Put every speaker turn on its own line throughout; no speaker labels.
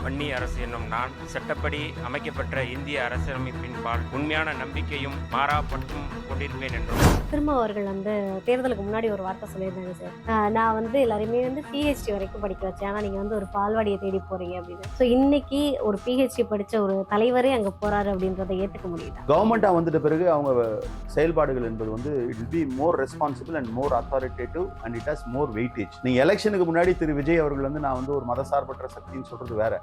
வன்னி அரசு என்னும் நான் சட்டப்படி அமைக்கப்பட்ட இந்திய அரசியலமைப்பின்பால் உண்மையான நம்பிக்கையும் மாறாப்பட்டும் கொண்டிருப்பேன் என்றும்.
திரும்ப அவர்கள் தேர்தலுக்கு முன்னாடி ஒரு வார்த்தை சொல்லியிருந்தாங்க சார். நான் எல்லாரையுமே பிஹெச்டி வரைக்கும் படிக்க வச்சேன், ஆனால் நீங்கள் ஒரு பால்வாடியை தேடி போறீங்க அப்படின்னு. ஸோ இன்னைக்கு ஒரு பிஹெச்டி படிச்ச ஒரு தலைவரே அங்கே போறாரு அப்படின்றத ஏற்றுக்க முடியுது.
கவர்மெண்டா வந்துட்ட பிறகு அவங்க செயல்பாடுகள் என்பது it will be more responsible and more authoritative and it has more weightage. நீங்க எலெக்ஷனுக்கு முன்னாடி திரு விஜய் அவர்கள் நான் ஒரு மதசார்பற்ற சக்தின்னு சொல்றது வேற.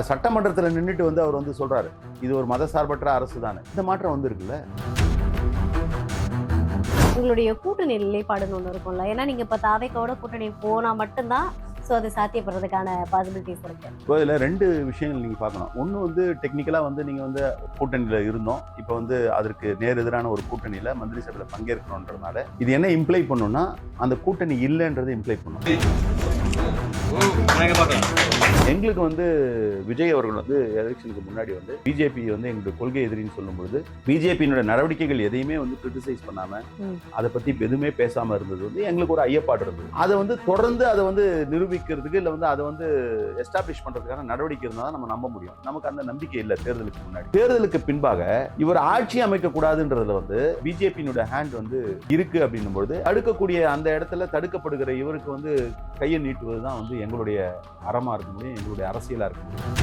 சட்டமன்றத்தில் நின்றுட்டு அவர் சொல்றாரு இது ஒரு மதசார்பற்ற அரசு தானே. இந்த மாற்றம் இருக்குல்ல.
உங்களுடைய கூட்டணி நிலைப்பாடுன்னு ஒன்று இருக்கும்ல, ஏன்னா நீங்க இப்போ தாவேக்காவோட கூட்டணி போனா மட்டும்தான் ஸோ அது சாத்தியப்படுறதுக்கான பாசிபிலிட்டிஸ் இருக்கு.
இப்போ இதில் ரெண்டு விஷயங்கள் நீங்கள் பார்க்கணும். ஒன்று நீங்கள் நீங்கள் கூட்டணியில் இருந்தோம், இப்போ அதற்கு நேர் எதிரான ஒரு கூட்டணியில் மந்திரி சபையில் பங்கேற்கணுன்றதுனால இது என்ன இம்ப்ளை பண்ணுன்னா அந்த கூட்டணி இல்லைன்றது இம்ப்ளை பண்ணும். எங்களுக்கு விஜய் அவர்கள் எலெக்ஷனுக்கு முன்னாடி பிஜேபி எங்களுடைய கொள்கை எதிரின்னு சொல்லும்போது பிஜேபியினுடைய நடவடிக்கைகள் எதையுமே கிரிட்டிசைஸ் பண்ணாம அதை பத்தி எதுவுமே பேசாம இருந்தது எங்களுக்கு ஒரு ஐயப்பாடு இருந்தது. அதை தொடர்ந்து அதை நிரூபிக்கிறதுக்கு இல்ல அதை எஸ்டாப்ளிஷ் பண்றதுக்கான நடவடிக்கை இருந்தா நம்ம நம்ப முடியும். நமக்கு அந்த நம்பிக்கை இல்லை. தேர்தலுக்கு முன்னாடி தேர்தலுக்கு பின்பாக இவர் ஆட்சி அமைக்க கூடாதுன்றதுல பிஜேபியினுடைய ஹேண்ட் இருக்கு அப்படின்னும் பொழுது அடுக்கக்கூடிய அந்த இடத்துல தடுக்கப்படுகிற இவருக்கு கையை நீட்டுவதுதான் எங்களுடைய அறமா இருக்க முடியும், எங்களுடைய அரசியலா இருக்க முடியும்.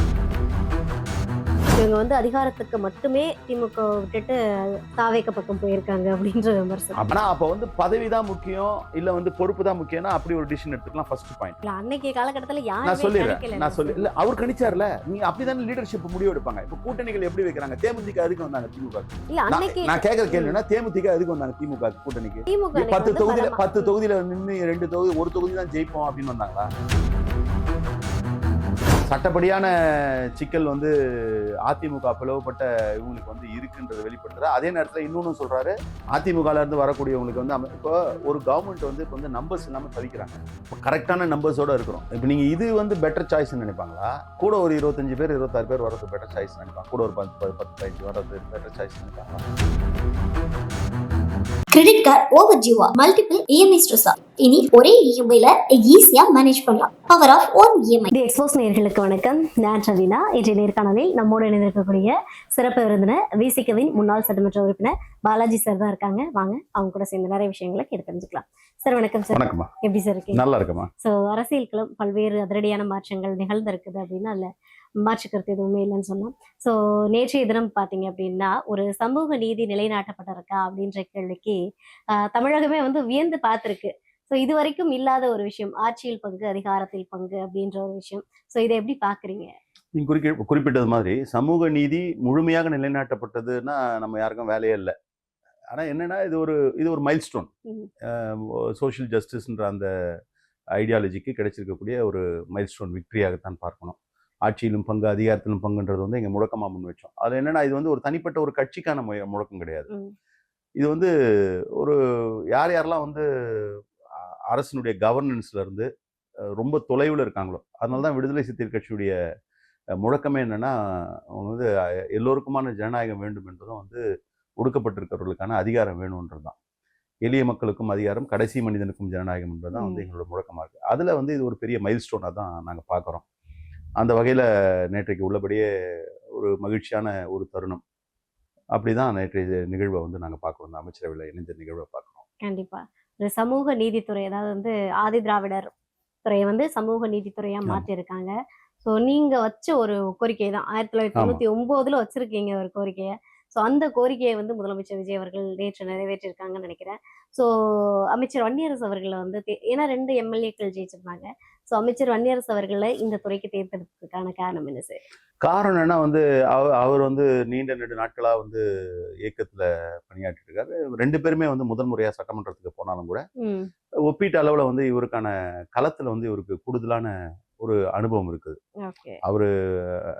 இவங்க அதிகாரத்துக்கு மட்டுமே திமுக விட்டுட்டு தாவேக்க பக்கம் போயிருக்காங்க அப்படின்ற விமர்சனம்.
ஆனா அப்ப பதவி தான் முக்கியம் இல்ல பொறுப்பு தான் முக்கியம்னா அப்படி ஒரு டிசிஷன் எடுத்துக்கலாம். First point.
அன்னைக்கு காலகட்டத்துல
நான் சொல்ல அவர் கணிச்சார்ல, நீங்க அப்படிதான் லீடர்ஷிப் முடிவு எடுப்பாங்க. இப்ப கூட்டணிகள் எப்படி வைக்கிறாங்க? தேமுதிக எதுக்கு வந்தாங்க திமுக?
இல்ல அன்னைக்கு நான்
கேக்குற கேள்வினா தேமுதிக எதுக்கு வந்தாங்க திமுக கூட்டணிக்கு? 10 தொகுதியில நின்று 2 தொகுதி ஒரு தொகுதி தான் ஜெயிப்போம் அப்படின்னு வந்தாங்களா? சட்டப்படியான சிக்கல் அதிமுக பிளவுபட்ட இவங்களுக்கு இருக்குன்றதை வெளிப்படுத்துற அதே நேரத்தில் இன்னொன்னு சொல்றாரு, அதிமுகல இருந்து வரக்கூடியவங்களுக்கு இப்போ ஒரு கவர்மெண்ட் இப்போ நம்பர்ஸ் இல்லாம தவிக்கிறாங்க. கரெக்டான நம்பர்ஸோட இருக்கிறோம். இப்போ நீங்க இது பெட்டர் சாய்ஸ் நினைப்பாங்களா? கூட ஒரு 25 பேர் 26 பேர் வரது பெட்டர் சாய்ஸ் நினைப்பாங்க. கூட ஒரு 10-15 வரது பெட்டர் சாய்ஸ் நினைப்பாங்களா?
கிரெடிட் கார்டு ஓவர் ஜீவா மல்டிபிள் இஎம்ஐ ஸ்ட்ரெஸ் இனி ஒரே இஎம்ஐல ஈஸியா மேனேஜ் பண்ணலாம். Power of one EMI.
The expose நேயர்களுக்கு வணக்கம். நான் ரவீனா. இன்றைய நேர்காணலில் நம்மோடு இணைந்திருக்கக்கூடிய சிறப்பு விருந்தினர் விசிகவின் முன்னாள் சட்டமன்ற உறுப்பினர் பாலாஜி சார் தான் இருக்காங்க. வாங்க அவங்க கூட சேர்ந்து நிறைய விஷயங்களை கேட்டு தெரிஞ்சுக்கலாம். சார் வணக்கம் சார்.
வணக்கம்மா.
எப்படி சார் இருக்கீங்க?
நல்லா இருக்குமா.
ஸோ அரசியலுக்குள்ள பல்வேறு அதிரடியான மாற்றங்கள் நிகழ்ந்திருக்குது அப்படின்னா அதில் மாற்றுக்கிறது எதுவுமே இல்லைன்னு சொன்னோம். ஸோ நேற்றைய தினம் பார்த்தீங்க அப்படின்னா ஒரு சமூக நீதி நிலைநாட்டப்பட்டிருக்கா அப்படின்ற கேள்விக்கு தமிழகமே வியந்து பார்த்துருக்கு. ஸோ இது வரைக்கும் இல்லாத ஒரு விஷயம், ஆட்சியில் பங்கு அதிகாரத்தில் பங்கு அப்படின்ற ஒரு விஷயம். ஸோ இதை எப்படி பார்க்குறீங்க?
நீங்க குறிப்பிட்டது மாதிரி சமூக நீதி முழுமையாக நிலைநாட்டப்பட்டதுன்னா நம்ம யாருக்கும் வேலையே இல்லை. ஆனால் என்னன்னா இது ஒரு மைல்ஸ்டோன். சோஷியல் ஜஸ்டிஸ்ன்ற அந்த ஐடியாலஜிக்கு கிடைச்சிருக்கக்கூடிய ஒரு மைல்ஸ்டோன் விக்டரியாகத்தான் பார்க்கணும். ஆட்சியிலும் பங்கு அதிகாரத்திலும் பங்குன்றது எங்க முழக்கமா முன் வச்சோம். அது என்னன்னா இது ஒரு தனிப்பட்ட ஒரு கட்சிக்கான முழக்கம் கிடையாது. இது ஒரு யாரெல்லாம் அரசினுடைய கவர்னன்ஸ்ல இருந்து ரொம்ப தொலைவில் இருக்காங்களோ அதனாலதான் விடுதலை சிறுத்தைகள் கட்சியுடைய முழக்கமே என்னன்னா அவங்க எல்லோருக்குமான ஜனநாயகம் வேண்டும் என்பதும் ஒடுக்கப்பட்டிருக்கிறவர்களுக்கான அதிகாரம் வேணும்ன்றதுதான். எளிய மக்களுக்கும் அதிகாரம், கடைசி மனிதனுக்கும் ஜனநாயகம் என்பதுதான் எங்களோட முழக்கமா இருக்கு. அதுல இது ஒரு பெரிய மைல்ஸ்டோனா தான் நாங்க பாக்குறோம். அந்த வகையில நேற்றைக்கு உள்ளபடியே ஒரு மகிழ்ச்சியான ஒரு தருணம். அப்படிதான் நேற்றைய நிகழ்வை நாங்க பார்க்கிறோம். அமைச்சரவையில் இணைந்த நிகழ்வை பார்க்கிறோம்.
கண்டிப்பா ஒரு சமூக நீதித்துறை, அதாவது ஆதி திராவிடர் துறையை சமூக நீதித்துறையா மாற்றிருக்காங்க. ஸோ நீங்க வச்ச ஒரு கோரிக்கை தான் 1999 வச்சிருக்கீங்க ஒரு கோரிக்கையை. ஸோ அந்த கோரிக்கையை முதலமைச்சர் விஜய் அவர்கள் நேற்று நிறைவேற்றிருக்காங்கன்னு நினைக்கிறேன். ஸோ அமைச்சர் வன்னியரசு அவர்களை ஏன்னா 2 எம்எல்ஏக்கள் ஜெயிச்சிருந்தாங்க. ஸோ அமைச்சர் வன்னியரசு அவர்களை இந்த துறைக்கு தேர்ந்தெடுப்பதற்கான காரணம் என்ன சார்?
காரணம் என்ன அவர் நீண்ட நெடு நாட்களா இயக்கத்துல பணியாற்றிட்டு இருக்காரு. 2 பேருமே முதல் முறையா சட்டமன்றத்துக்கு போனாலும் கூட ஒப்பீட்டு அளவுல இவருக்கான களத்துல இவருக்கு கூடுதலான ஒரு அனுபவம் இருக்குது. அவரு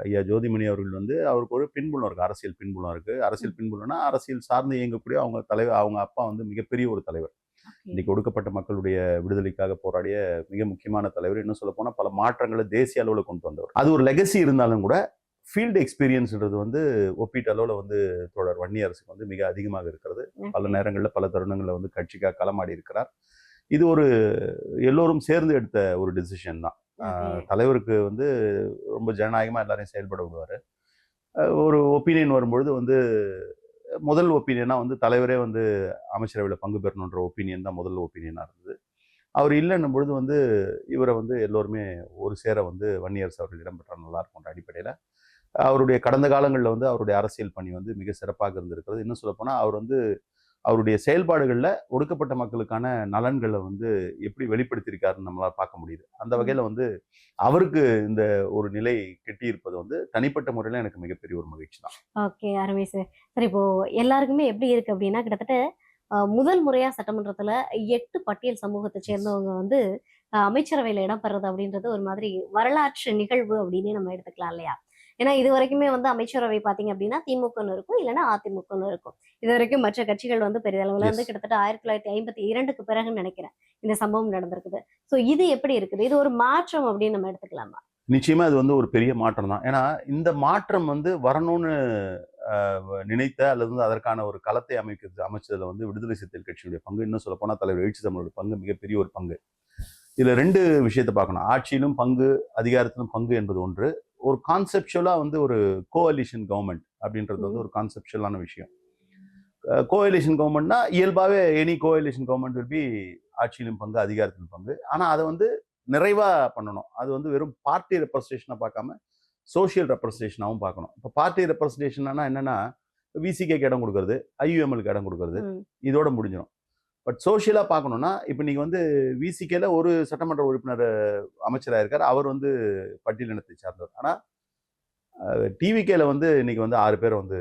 ஐயா ஜோதிமணி அவர்கள் அவருக்கு ஒரு பின்புலம் இருக்கு, அரசியல் பின்புலம் இருக்கு. அரசியல் பின்புலம்னா அரசியல் சார்ந்து இயங்கக்கூடிய அவங்க தலைவர், அவங்க அப்பா மிகப்பெரிய ஒரு தலைவர். இன்னைக்கு ஒடுக்கப்பட்ட மக்களுடைய விடுதலைக்காக போராடிய மிக முக்கியமான தலைவர். இன்னும் சொல்ல போனா பல மாற்றங்களை தேசிய அளவுல கொண்டு வந்தவர். அது ஒரு லெகசி இருந்தாலும் கூட ஃபீல்டு எக்ஸ்பீரியன்ஸ்ன்றது ஒப்பீட்டு அளவுல தோழர் வன்னியரசுக்கு மிக அதிகமாக இருக்கிறது. பல நேரங்களில் பல தருணங்களில் கட்சிக்காக களமாடி இருக்கிறார். இது ஒரு எல்லோரும் சேர்ந்து எடுத்த ஒரு டிசிஷன் தான். தலைவருக்கு வந்து ரொம்ப ஜனநாயகமாக எல்லாரையும் செயல்பட விடுவார். ஒரு ஒப்பீனியன் வரும்பொழுது வந்து முதல் ஒப்பீனியனாக வந்து தலைவரே வந்து அமைச்சரவையில் பங்கு பெறணுன்ற ஒப்பீனியன் தான் முதல் ஒப்பீனியனாக இருந்தது. அவர் இல்லைன்னும் பொழுது வந்து இவரை வந்து எல்லோருமே ஒரு சேர வந்து வன்னியரசு அவர்கள் இடம்பெற்றால் நல்லா இருக்கும்ன்ற அடிப்படையில் அவருடைய கடந்த காலங்களில் வந்து அவருடைய அரசியல் பணி வந்து மிக சிறப்பாக இருந்திருக்கிறது. இன்னும் சொல்லப்போனால் அவர் வந்து அவருடைய செயல்பாடுகளில் ஒடுக்கப்பட்ட மக்களுக்கான நலன்களை வந்து எப்படி வெளிப்படுத்தியிருக்காருன்னு நம்மளால் பார்க்க முடியுது. அந்த வகையில் வந்து அவருக்கு இந்த ஒரு நிலை கிட்டியிருப்பது வந்து தனிப்பட்ட முறையில் எனக்கு மிகப்பெரிய ஒரு மகிழ்ச்சி தான்.
ஓகே, அருமை சார். சரி, இப்போ எல்லாருக்குமே எப்படி இருக்கு அப்படின்னா, கிட்டத்தட்ட முதல் முறையா சட்டமன்றத்துல 8 பட்டியல் சமூகத்தை சேர்ந்தவங்க வந்து அமைச்சரவையில இடம்பெறது அப்படின்றது ஒரு மாதிரி வரலாற்று நிகழ்வு அப்படின்னு நம்ம எடுத்துக்கலாம் இல்லையா? ஏன்னா இது வரைக்குமே வந்து அமைச்சரவை பாத்தீங்க அப்படின்னா திமுகன்னு இருக்கும், இல்லைன்னா அதிமுகன்னு இருக்கும். இது வரைக்கும் மற்ற கட்சிகள் வந்து பெரிதளவுல வந்து கிட்டத்தட்ட 1952க்கு பிறகு நினைக்கிறேன் இந்த சம்பவம் நடந்திருக்குது. சோ இது எப்படி இருக்குது? இது ஒரு மாற்றம் அப்படின்னு நம்ம எடுத்துக்கலாமா?
நிச்சயமா இது வந்து ஒரு பெரிய மாற்றம் தான். ஏன்னா இந்த மாற்றம் வந்து வரணும்னு நினைத்த அல்லது வந்து அதற்கான ஒரு களத்தை அமைச்சதுல வந்து விடுதலை சிறுத்தைகள் கட்சியுடைய பங்கு, இன்னும் சொல்ல போனா தலைவர் எழுச்சி தமிழோட பங்கு மிகப்பெரிய ஒரு பங்கு. இதுல 2 விஷயத்தை பார்க்கணும். ஆட்சியிலும் பங்கு, அதிகாரத்திலும் பங்கு என்பது ஒன்று. ஒரு கான்செப்சுவலா வந்து ஒரு கோஅலிஷன் கவர்மெண்ட் அப்படின்றது வந்து ஒரு கான்செப்சுவலான விஷயம். கோஅலிஷன் கவர்மெண்ட்னா இயல்பாகவே எனி கோஅலிஷன் கவர்மெண்ட் வில் பி ஆட்சியிலும் பங்கு, அதிகாரத்திலும் பங்கு. ஆனா அதை வந்து நிறைவா பண்ணணும். அது வந்து வெறும் பார்ட்டி ரெப்ரஸன்டேஷனை பார்க்காம சோஷியல் ரெப்ரஸன்டேஷனாகவும் பார்க்கணும். இப்போ பார்ட்டி ரெப்ரஸன்டேஷன்னா என்னன்னா, விசிகேக்கு இடம் கொடுக்கறது, ஐயுஎம்எலுக்கு இடம் கொடுக்கறது, இதோட முடிஞ்சிடும். பட் சோஷியலாக பார்க்கணும்னா, இப்போ நீங்கள் வந்து விசிகேல ஒரு சட்டமன்ற உறுப்பினர் அமைச்சராக இருக்கார், அவர் வந்து பட்டியலினத்தை சார்ந்தவர். ஆனால் டிவிகேல வந்து இன்னைக்கு வந்து 6 பேர் வந்து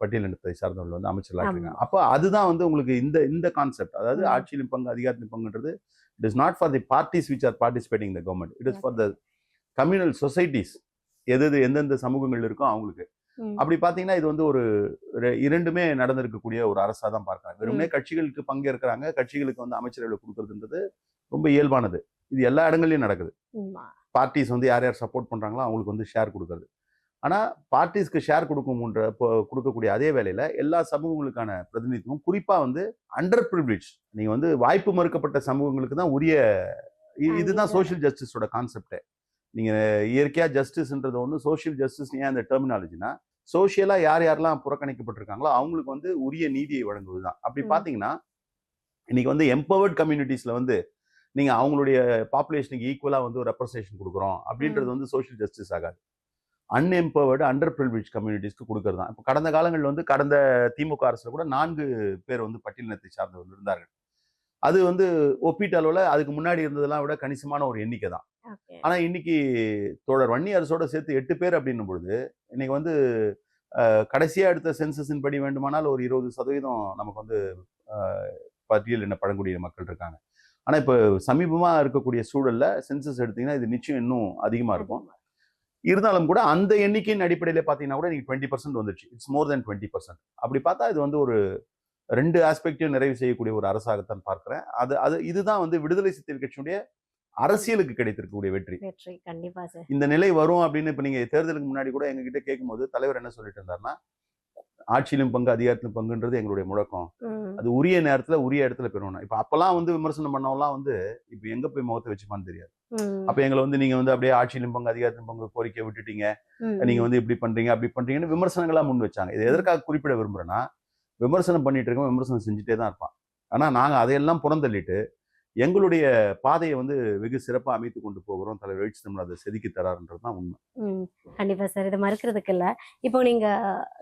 பட்டியலினத்தை சார்ந்தவர்கள் வந்து அமைச்சர்களாக இருக்காங்க. அப்போ அதுதான் வந்து உங்களுக்கு இந்த இந்த கான்செப்ட், அதாவது ஆட்சியிலும் பங்கு, அதிகாரத்திலும் பங்குன்றது it is not for the parties which are participating the government, it is for the communal societies. எந்தெந்த சமூகங்கள் இருக்கோ அவங்களுக்கு. அப்படி பாத்தீங்கன்னா இது வந்து ஒரு இரண்டுமே நடந்திருக்கக்கூடிய ஒரு அரசா தான் பார்க்கறாங்க. வெறுமனே கட்சிகளுக்கு பங்கேற்கிறாங்க, கட்சிகளுக்கு வந்து அமைச்சரவையில் கொடுக்கறதுன்றது ரொம்ப இயல்பானது. இது எல்லா இடங்கள்லயும் நடக்குது. பார்ட்டிஸ் வந்து யார் யார் சப்போர்ட் பண்றாங்களோ அவங்களுக்கு வந்து ஷேர் கொடுக்கறது. ஆனா பார்ட்டிஸ்க்கு ஷேர் கொடுக்கக்கூடிய அதே வேளையில எல்லா சமூகங்களுக்கான பிரதிநிதித்துவம், குறிப்பா வந்து அண்டர் பிரிவிலேஜ், நீங்க வந்து வாய்ப்பு மறுக்கப்பட்ட சமூகங்களுக்கு தான் உரிய. இதுதான் சோஷியல் ஜஸ்டிஸோட கான்செப்டே. நீங்க இயற்கையா ஜஸ்டிஸ்ன்றது ஒன்று, சோஷியல் ஜஸ்டிஸ் ஏன் அந்த டெர்மினாலஜினா, சோஷியலா யார் யாரெல்லாம் புறக்கணிக்கப்பட்டிருக்காங்களோ அவங்களுக்கு வந்து உரிய நீதியை வழங்குவதுதான். அப்படி பாத்தீங்கன்னா இன்னைக்கு வந்து எம்பவர்ட் கம்யூனிட்டிஸ்ல வந்து நீங்க அவங்களுடைய பாப்புலேஷனுக்கு ஈக்குவலா வந்து ஒரு ரெப்ரசன்டேஷன் கொடுக்குறோம் அப்படின்றது வந்து சோஷியல் ஜஸ்டிஸ் ஆகாது. அன்எம்பவர்டு அண்டர் பிரிவிலேஜ் கம்யூனிட்டிஸ்க்கு கொடுக்கறது தான். இப்போ கடந்த காலங்களில் வந்து கடந்த திமுக அரசுல கூட 4 பேர் வந்து பட்டியலினத்தை சார்ந்தவர்கள் இருந்தார்கள். அது வந்து ஒப்பீட்டளவில் அதுக்கு முன்னாடி இருந்ததெல்லாம் விட கணிசமான ஒரு எண்ணிக்கை தான். ஆனா இன்னைக்கு தோழர் வன்னியரசோட சேர்த்து 8 பேர் அப்படின்னும் பொழுது இன்னைக்கு வந்து கடைசியா எடுத்த சென்சஸின் படி வேண்டுமானால் ஒரு 20% நமக்கு வந்து பட்டியலின பழங்குடியின மக்கள் இருக்காங்க. ஆனா இப்போ சமீபமா இருக்கக்கூடிய சூழல்ல சென்சஸ் எடுத்தீங்கன்னா இது நிச்சயம் இன்னும் அதிகமா இருக்கும். இருந்தாலும் கூட அந்த எண்ணிக்கையின் அடிப்படையில பாத்தீங்கன்னா கூட நீங்க 20% வந்துருச்சு. இட்ஸ் மோர் தென் 20%. அப்படி பார்த்தா இது வந்து ஒரு 2 ஆஸ்பெக்டையும் நிறைவு செய்யக்கூடிய ஒரு அரசாகத்தான் பார்க்கிறேன். இதுதான் வந்து விடுதலை சிறுத்தைகள் கட்சியுடைய அரசியலுக்கு கிடைத்திருக்கக்கூடிய வெற்றி.
கண்டிப்பா சார்.
இந்த நிலை வரும் அப்படின்னு இப்ப நீங்க தேர்தலுக்கு முன்னாடி கூட எங்ககிட்ட கேட்கும்போது தலைவர் என்ன சொல்லிட்டு இருந்தாருன்னா, ஆட்சியிலும் பங்கு, அதிகாரத்திலும் பங்குன்றது எங்களுடைய முழக்கம். அது உரிய நேரத்துல உரிய இடத்துல பெறணும். இப்ப அப்பெல்லாம் வந்து விமர்சனம் பண்ணவெல்லாம் வந்து இப்ப எங்க போய் முகத்தை வச்சுப்பான்னு தெரியாது. அப்ப எங்களை வந்து நீங்க வந்து அப்படியே ஆட்சியிலும் பங்கு, அதிகாரத்திலும் பங்கு கோரிக்கை விட்டுட்டீங்க, நீங்க வந்து இப்படி பண்றீங்க அப்படி பண்றீங்கன்னு விமர்சனங்களா முன் வச்சாங்க. இது எதற்காக குறிப்பிட விரும்புறேன்னா, விமர்சனம் பண்ணிட்டு இருக்கோம், விமர்சனம் செஞ்சுட்டே தான் இருப்பான். ஆனா நாங்க அதையெல்லாம் புறந்தள்ளிட்டு எங்களுடைய பாதையை வந்து வெகு சிறப்பா அமைத்து கொண்டு போகிறோம். தலைவர் எழுச்சி தமிழ் அதை செதுக்கி தராருன்றதுதான் உண்மை.
கண்டிப்பா சார், இதை மறுக்கிறதுக்கு இல்ல. இப்போ நீங்க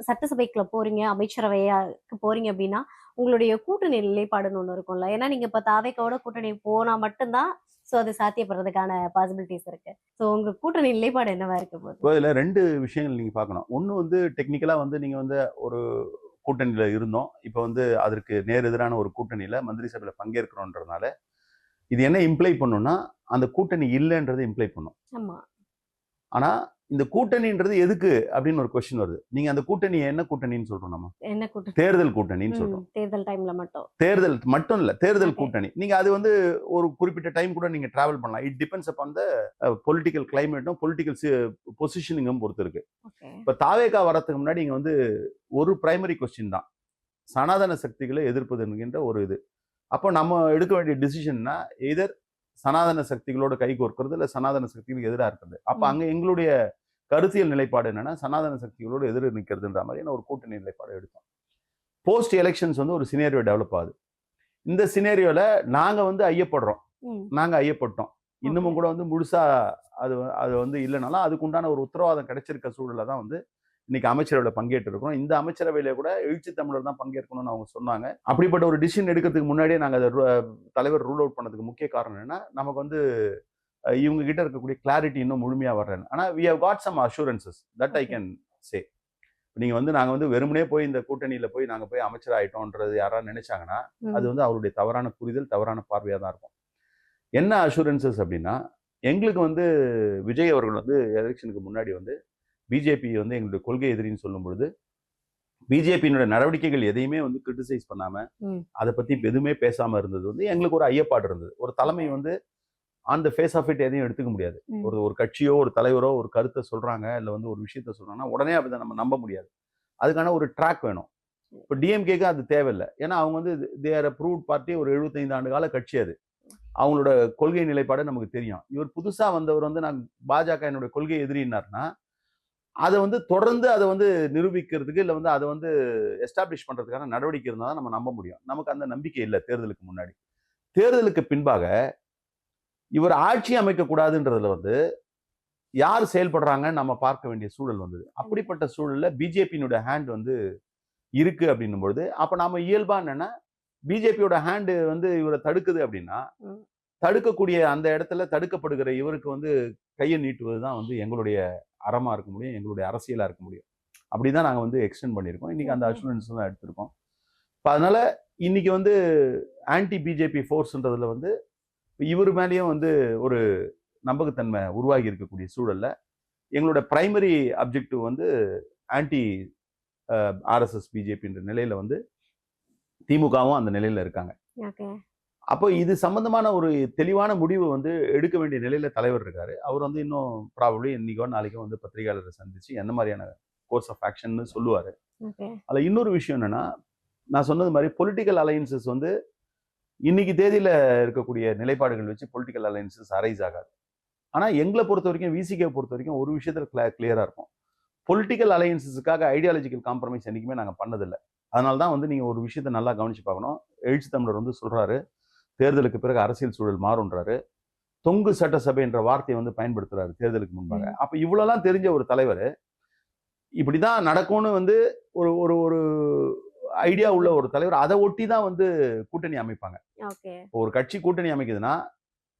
சட்டசபைக்குள்ள போறீங்க, அமைச்சரவையாக்கு போறீங்க அப்படின்னா உங்களுடைய கூட்டணி நிலைப்பாடுன்னு ஒண்ணு இருக்கும்ல. ஏன்னா நீங்க இப்ப தாவேக்காவோட கூட்டணி போனா மட்டும்தான் சோ அது சாத்தியப்படுறதுக்கான பாசிபிலிட்டிஸ் இருக்கு. சோ உங்க கூட்டணி நிலைப்பாடு என்னவா இருக்க போகுது?
இதுல 2 விஷயங்கள் நீங்க பார்க்கணும். ஒண்ணு வந்து டெக்னிக்கலா வந்து நீங்க வந்து ஒரு கூட்டணியில இருந்தோம், இப்ப வந்து அதற்கு நேர் எதிரான ஒரு கூட்டணியில மந்திரி சபையில பங்கேற்கிறோன்றதுனால இது என்ன இம்ப்ளை பண்ணும்னா, அந்த கூட்டணி இல்லைன்றது இம்ப்ளை பண்ணும்.
ஆமா.
ஆனா இந்த கூட்டணின்றது எதுக்கு அப்படின்னு ஒரு கொஸ்டின் வருது. நீங்க அந்த கூட்டணி என்ன கூட்டணின்னு சொல்றோம்? நம்ம
என்ன கூட்டணி?
தேர்தல் கூட்டணின்னு சொல்றோம்.
தேர்தல் டைம்ல மட்டும்.
தேர்தல் மட்டும் இல்ல, தேர்தல் கூட்டணி. நீங்க அது வந்து ஒரு குறிப்பிட்ட டைம் கூட நீங்க டிராவல் பண்ணலாம். It depends upon the political கிளைமேட்டும் பொலிட்டிக்கல் பொசிஷனிங்கும் பொறுத்து இருக்கு. இப்ப தாவேகா வரதுக்கு முன்னாடி இங்க வந்து ஒரு பிரைமரி கொஸ்டின் தான், சனாதன சக்திகளை எதிர்ப்பது என்கின்ற ஒரு இது. அப்போ நம்ம எடுக்க வேண்டிய டிசிஷன்னா எதர் சனாதன சக்திகளோட கை கோர்க்கிறது இல்லை சனாதன சக்திகளுக்கு எதிராக இருக்கிறது. அப்போ அங்கே எங்களுடைய கருத்தியல் நிலைப்பாடு என்னன்னா சனாதன சக்திகளோடு எதிர் நிற்கிறதுன்ற மாதிரியான ஒரு கூட்டணி நிலைப்பாடு எடுத்தோம். போஸ்ட் எலெக்ஷன்ஸ் வந்து ஒரு சினேரியோ டெவலப் ஆகுது. இந்த சினேரியோல நாங்கள் வந்து ஐயப்படுறோம், நாங்கள் ஐயப்பட்டோம். இன்னமும் கூட வந்து முழுசா அது வந்து இல்லைனாலும் அதுக்குண்டான ஒரு உத்தரவாதம் கிடைச்சிருக்க சூழலில் தான் வந்து இன்னைக்கு அமைச்சரவையில் பங்கேற்று இருக்கிறோம். இந்த அமைச்சரவையில கூட எழுச்சி தமிழர் தான் பங்கேற்கணும்னு அவங்க சொன்னாங்க. அப்படிப்பட்ட ஒரு டிசிஷன் எடுக்கிறதுக்கு முன்னாடியே நாங்கள் அதை தலைவர் ரூல் அவுட் பண்ணதுக்கு முக்கிய காரணம் என்னன்னா நமக்கு வந்து இவங்க கிட்ட இருக்கக்கூடிய கிளாரிட்டி இன்னும் முழுமையாக வர்றேன். ஆனால் we have got some assurances that I can say. நீங்கள் வந்து நாங்கள் வந்து வெறுமனே போய் இந்த கூட்டணியில் போய் நாங்கள் போய் அமைச்சர் ஆகிட்டோன்றது யாராவது நினைச்சாங்கன்னா அது வந்து அவருடைய தவறான புரிதல், தவறான பார்வையாக தான் இருக்கும். என்ன அஷூரன்சஸ் அப்படின்னா, எங்களுக்கு வந்து விஜய் அவர்கள் வந்து எலெக்ஷனுக்கு முன்னாடி வந்து பிஜேபி வந்து எங்களுடைய கொள்கை எதிரின்னு சொல்லும் பொழுது பிஜேபியினுடைய நடவடிக்கைகள் எதையுமே வந்து கிரிட்டிசைஸ் பண்ணாம அதை பத்தி எதுவுமே பேசாம இருந்தது வந்து எங்களுக்கு ஒரு ஐயப்பாடு இருந்தது. ஒரு தலைமை வந்து on the face of it எதையும் எடுத்துக்க முடியாது. ஒரு கட்சியோ ஒரு தலைவரோ ஒரு கருத்தை சொல்றாங்க இல்லை வந்து ஒரு விஷயத்த சொல்றாங்கன்னா உடனே அப்படி நம்ம நம்ப முடியாது. அதுக்கான ஒரு ட்ராக் வேணும். இப்போ டிஎம்கேக்கு அது தேவையில்லை. ஏன்னா அவங்க வந்து தே ஆர் அப்ரூவ்ட் பார்ட்டி, ஒரு 75 ஆண்டு கால கட்சி. அது அவங்களோட கொள்கை நிலைப்பாடு நமக்கு தெரியும். இவர் புதுசா வந்தவர் வந்து நான் பாஜக என்னுடைய கொள்கை எதிரினார்னா அதை வந்து தொடர்ந்து அதை வந்து நிரூபிக்கிறதுக்கு இல்லை வந்து அதை வந்து எஸ்டாப்ளிஷ் பண்றதுக்கான நடவடிக்கை இருந்தால் தான் நம்ம நம்ப முடியும். நமக்கு அந்த நம்பிக்கை இல்லை. தேர்தலுக்கு முன்னாடி, தேர்தலுக்கு பின்பாக இவர் ஆட்சி அமைக்க கூடாதுன்றதுல வந்து யார் செயல்படுறாங்கன்னு நம்ம பார்க்க வேண்டிய சூழல் வந்தது. அப்படிப்பட்ட சூழல்ல பிஜேபியினுடைய ஹேண்ட் வந்து இருக்கு அப்படின்னும் பொழுது அப்ப நாம இயல்பா என்னன்னா பிஜேபியோட ஹேண்டு வந்து இவரை தடுக்குது அப்படின்னா தடுக்கக்கூடிய அந்த இடத்துல தடுக்கப்படுகிற இவருக்கு வந்து கையை நீட்டுவதுதான் வந்து எங்களுடைய அறமா இருக்க முடியும், எங்களுடைய அரசியலா இருக்க முடியும். அப்படிதான் நாங்க வந்து எக்ஸ்டெண்ட் பண்ணியிருக்கோம். இன்னைக்கு அந்த அஷூரன்ஸ் தான் எடுத்திருக்கோம். அதனால இன்னைக்கு வந்து ஆன்டி பிஜேபி ஃபோர்ஸ்ன்றதுல வந்து இவர் மேலேயும் வந்து ஒரு நம்பகத்தன்மை உருவாகி இருக்கக்கூடிய சூழல்ல எங்களோட பிரைமரி அப்ஜெக்டிவ் வந்து ஆன்டி ஆர்எஸ்எஸ் பிஜேபின்ற நிலையில வந்து திமுகவும் அந்த நிலையில இருக்காங்க. அப்போ இது சம்பந்தமான ஒரு தெளிவான முடிவு வந்து எடுக்க வேண்டிய நிலையில தலைவர் இருக்காரு. அவர் வந்து இன்னும் ப்ராபப்ளி இன்னைக்கோ நாளைக்கோ வந்து பத்திரிகையாளரை சந்திச்சு என்ன மாதிரியான கோர்ஸ் ஆஃப் ஆக்ஷன் சொல்லுவாரு. அதுல இன்னொரு விஷயம் என்னன்னா, நான் சொன்னது மாதிரி பொலிட்டிக்கல் அலையன்சஸ் வந்து இன்னைக்கு தேதியில இருக்கக்கூடிய நிலைப்பாடுகள் வச்சு பொலிட்டிக்கல் அலையன்சஸ் அரைஸ் ஆகாது. ஆனா எங்களை பொறுத்த வரைக்கும், விசிகே பொறுத்த வரைக்கும் ஒரு விஷயத்துல கிளியரா இருக்கும். பொலிட்டிக்கல் அலையன்சஸுக்காக ஐடியாலஜிக்கல் காம்ப்ரமைஸ் என்னைக்குமே நாங்கள் பண்ணதில்லை. அதனால தான் வந்து நீங்கள் ஒரு விஷயத்த நல்லா கவனிச்சு பார்க்கணும். எழுச்சி தமிழர் வந்து சொல்றாரு தேர்தலுக்கு பிறகு அரசியல் சூழல் மாறுன்றாரு. தொங்கு சட்டசபை என்ற வார்த்தையை வந்து பயன்படுத்துறாரு தேர்தலுக்கு முன்பாக. அப்ப இவ்வளவுலாம் தெரிஞ்ச ஒரு தலைவர் இப்படிதான் நடக்கும்னு வந்து ஒரு ஒரு ஒரு ஐடியா உள்ள ஒரு தலைவர் அதை ஒட்டி தான் வந்து கூட்டணி அமைப்பாங்க. ஒரு கட்சி கூட்டணி அமைக்குதுன்னா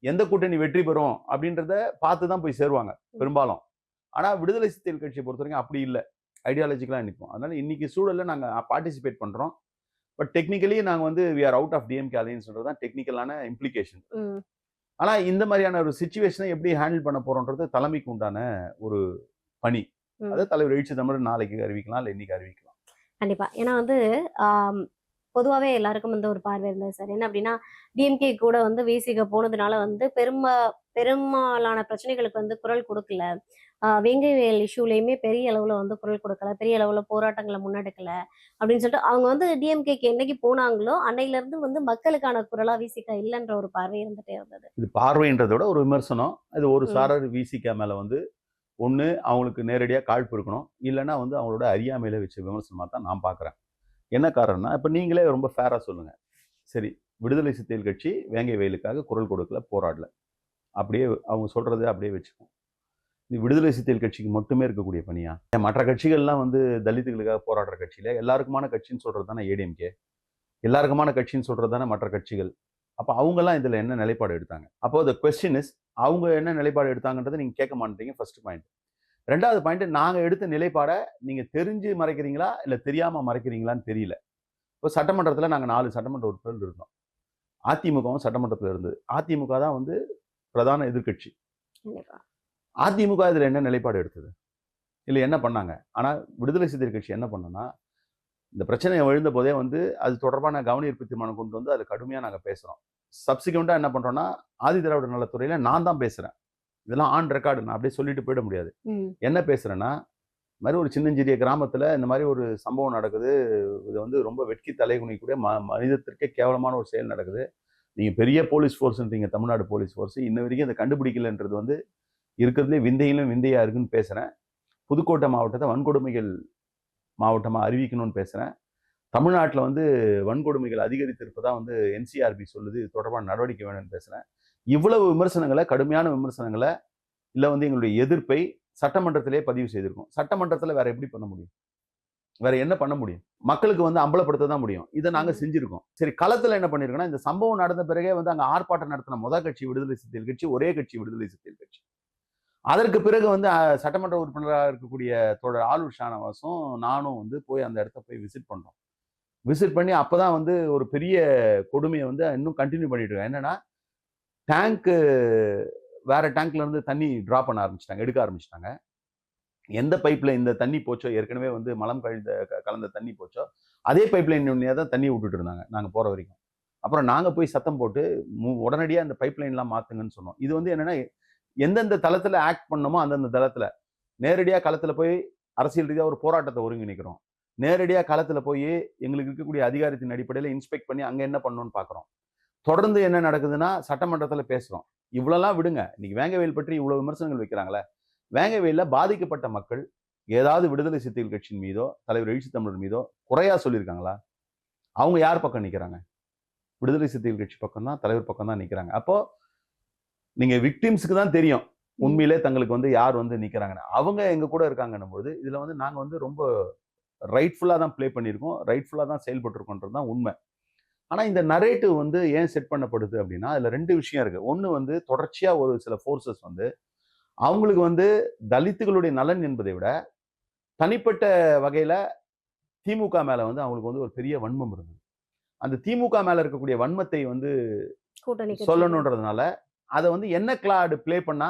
எந்த கூட்டணி வெற்றி பெறும் அப்படின்றத பார்த்து தான் போய் சேருவாங்க பெரும்பாலும். ஆனா விடுதலை சிறுத்தைகள் கட்சியை பொறுத்த வரைக்கும் அப்படி இல்லை, ஐடியாலஜிக்கலாக நிற்போம். அதனால இன்னைக்கு சூழல்ல நாங்கள் பார்ட்டிசிபேட் பண்றோம். பட் டெக்னிக்கலி நாங்கள் வந்து we are out of DMK அலையன்ஸ்ன்றது தான் டெக்னிக்கலான இம்ப்ளிகேஷன். ஆனா இந்த மாதிரியான ஒரு சிச்சுவேஷனை எப்படி ஹேண்டில் பண்ண போறோன்றது தலைமைக்கு உண்டான ஒரு பணி. அதை தலைவர் எழுச்சி தமிழர் நாளைக்கு அறிவிக்கலாம், இல்லை இன்னைக்கு அறிவிக்கலாம்.
கண்டிப்பா. ஏன்னா வந்து பொதுவாகவே எல்லாருக்கும் வந்து ஒரு பார்வை இருந்தது சார். என்ன அப்படின்னா, டிஎம்கே கூட வந்து விசிக போனதுனால வந்து பெரும்பாலான பிரச்சனைகளுக்கு வந்து குரல் கொடுக்கல. வேங்கைவேல் இஷ்யூலையுமே பெரிய அளவுல வந்து குரல் கொடுக்கல, பெரிய அளவுல போராட்டங்களை முன்னெடுக்கல அப்படின்னு சொல்லிட்டு அவங்க வந்து டிஎம்கேக்கு என்னைக்கு போனாங்களோ அன்னையில இருந்து வந்து மக்களுக்கான குரலா விசிக இல்லைன்ற ஒரு பார்வை இருந்துட்டே இருந்தது.
இது பார்வைன்றதை விட ஒரு விமர்சனம். இது ஒரு சாரர் விசிக மேல வந்து ஒன்று அவங்களுக்கு நேரடியாக காழ்ப்பு இருக்கணும், இல்லைன்னா வந்து அவங்களோட அறியாமையில வச்ச விமர்சனமாக தான் நான் பார்க்குறேன். என்ன காரணம்னா, இப்போ நீங்களே ரொம்ப ஃபேராக சொல்லுங்கள். சரி, விடுதலை சிறுத்தைகள் கட்சி வேங்கை வயலுக்காக குரல் கொடுக்கல, போராடல, அப்படியே அவங்க சொல்கிறத அப்படியே வச்சுக்கோம். இது விடுதலை சிறுத்தைகள் கட்சிக்கு மட்டுமே இருக்கக்கூடிய பணியா? மற்ற கட்சிகள்லாம் வந்து தலித்துகளுக்காக போராடுற கட்சியில் எல்லாருக்குமான கட்சின்னு சொல்கிறது தானே ஏடிஎம்கே, எல்லாருக்குமான கட்சின்னு சொல்கிறது தானே மற்ற கட்சிகள். அப்போ அவங்கெல்லாம் இதில் என்ன நிலைப்பாடு எடுத்தாங்க? அப்போ த கொஸ்டின் இஸ், அவங்க என்ன நிலைப்பாடு எடுத்தாங்கன்றதை நீங்கள் கேட்க மாட்டீங்க. First point. ரெண்டாவது பாயிண்ட், நாங்கள் எடுத்த நிலைப்பாடை நீங்கள் தெரிஞ்சு மறைக்கிறீங்களா இல்லை தெரியாமல் மறைக்கிறீங்களான்னு தெரியல. இப்போ சட்டமன்றத்தில் நாங்கள் 4 சட்டமன்ற உறுப்பினர்கள் இருந்தோம். அதிமுகவும் சட்டமன்றத்தில் இருந்தது. அதிமுக தான் வந்து பிரதான எதிர்கட்சி. அதிமுக இதில் என்ன நிலைப்பாடு எடுத்தது? இல்லை என்ன பண்ணாங்க? ஆனால் விடுதலை சிறுத்தைகள் கட்சி என்ன பண்ணோன்னா, இந்த பிரச்சனையை எழுந்த போதே வந்து அது தொடர்பான கவனஈர்ப்பு தீர்மானம் கொண்டு வந்து அது கடுமையாக நாங்கள் பேசுகிறோம். சப்சிக்வெண்ட்டாக என்ன பண்ணுறோன்னா, ஆதி திராவிடர் நலத்துறையில் நான் தான் பேசுகிறேன். இதெல்லாம் ஆன் ரெக்கார்டு, நான் அப்படியே சொல்லிட்டு போயிட முடியாது. என்ன பேசுகிறேன்னா, இந்த மாதிரி ஒரு சின்னஞ்சிறிய கிராமத்தில் இந்த மாதிரி ஒரு சம்பவம் நடக்குது, இது வந்து ரொம்ப வெட்கி தலைகுனிக்கூடிய மனிதத்திற்கே கேவலமான ஒரு செயல் நடக்குது. நீங்கள் பெரிய போலீஸ் ஃபோர்ஸ்ன்றீங்க, தமிழ்நாடு போலீஸ் ஃபோர்ஸ், இன்ன வரைக்கும் அதை கண்டுபிடிக்கலன்றது வந்து இருக்கிறதுலே விந்தையிலும் விந்தையாக இருக்குன்னு பேசுகிறேன். புதுக்கோட்டை மாவட்டத்தை வன்கொடுமைகள் மாவட்டமாக அறிவிக்கணும்னு பேசுகிறேன். தமிழ்நாட்டில் வந்து வன்கொடுமைகள் அதிகரித்திருப்பதாக வந்து என்சிஆர்பி சொல்லுது, இது தொடர்பான நடவடிக்கை வேணும்னு பேசுகிறேன். இவ்வளவு விமர்சனங்களை, கடுமையான விமர்சனங்களை, இல்லை வந்து எங்களுடைய எதிர்ப்பை சட்டமன்றத்திலே பதிவு செய்திருக்கோம். சட்டமன்றத்தில் வேற எப்படி பண்ண முடியும்? வேற என்ன பண்ண முடியும்? மக்களுக்கு வந்து அம்பலப்படுத்த தான் முடியும். இதை நாங்கள் செஞ்சிருக்கோம். சரி, களத்தில் என்ன பண்ணிருக்கோம்னா, இந்த சம்பவம் நடந்த பிறகே வந்து அங்கே ஆர்ப்பாட்டம் நடத்தின முதல் கட்சி விடுதலை சிறுத்தைகள் கட்சி, ஒரே கட்சி விடுதலை சிறுத்தைகள் கட்சி. அதற்கு பிறகு வந்து சட்டமன்ற உறுப்பினராக இருக்கக்கூடிய தோழர் ஆலூர் ஷானவாஸும் நானும் வந்து போய் அந்த இடத்த போய் விசிட் பண்ணோம். விசிட் பண்ணி அப்போதான் வந்து ஒரு பெரிய கொடுமையை வந்து இன்னும் கண்டினியூ பண்ணிட்டு இருக்காங்க. என்னன்னா, டேங்க்கு வேற டேங்க்ல இருந்து தண்ணி டிரா பண்ண ஆரம்பிச்சிட்டாங்க, எடுக்க ஆரம்பிச்சிட்டாங்க. எந்த பைப்ல இந்த தண்ணி போச்சோ, ஏற்கனவே வந்து மலம் கலந்த தண்ணி போச்சோ, அதே பைப்லைன் தான் தண்ணி விட்டுட்டு இருந்தாங்க நாங்க போற வரைக்கும். அப்புறம் நாங்க போய் சத்தம் போட்டு உடனடியாக அந்த பைப்லைன்லாம் மாத்துங்கன்னு சொன்னோம். இது வந்து என்னன்னா, எந்தெந்த தளத்துல ஆக்ட் பண்ணணுமோ அந்தந்த தளத்துல நேரடியாக களத்துல போய் அரசியல் ரீதியாக ஒரு போராட்டத்தை ஒருங்கிணைக்கிறோம். நேரடியாக களத்துல போய் எங்களுக்கு இருக்கக்கூடிய அதிகாரத்தின் அடிப்படையில் இன்ஸ்பெக்ட் பண்ணி அங்க என்ன பண்ணணும்னு பார்க்குறோம். தொடர்ந்து என்ன நடக்குதுன்னா, சட்டமன்றத்தில் பேசுறோம். இவ்வளோலாம் விடுங்க, இன்னைக்கு வேங்கவேல் பற்றி இவ்வளவு விமர்சனங்கள் வைக்கிறாங்களே, வேங்கவேலில் பாதிக்கப்பட்ட மக்கள் ஏதாவது விடுதலை சிறுத்தைகள் கட்சியின் மீதோ, தலைவர் எழுச்சி தமிழர் மீதோ குறையா சொல்லியிருக்காங்களா? அவங்க யார் பக்கம் நிற்கிறாங்க? விடுதலை சிறுத்தைகள் கட்சி பக்கம் தான், தலைவர் பக்கம் தான் நிற்கிறாங்க. அப்போ நீங்க விக்டிம்ஸ்க்கு தான் தெரியும் உண்மையிலே தங்களுக்கு வந்து யார் வந்து நிற்கிறாங்கன்னு. அவங்க எங்க கூட இருக்காங்கன்னும் போது இதுல வந்து நாங்க வந்து ரொம்ப ரைட்ஃபுல்லா தான் பிளே பண்ணியிருக்கோம், ரைட்ஃபுல்லா தான் செயல்பட்டுருக்கோன்றது தான் உண்மை. ஆனா இந்த நரேட்டிவ் வந்து ஏன் செட் பண்ணப்படுது அப்படின்னா, அதுல ரெண்டு விஷயம் இருக்கு. ஒண்ணு வந்து தொடர்ச்சியா ஒரு சில ஃபோர்ஸஸ் வந்து அவங்களுக்கு வந்து தலித்துகளுடைய நலன் என்பதை விட தனிப்பட்ட வகையில திமுக மேல வந்து அவங்களுக்கு வந்து ஒரு பெரிய வன்மம் இருந்தது. அந்த திமுக மேல இருக்கக்கூடிய வன்மத்தை வந்து சொல்லணுன்றதுனால அதை வந்து என்ன கார்டு பிளே பண்ணா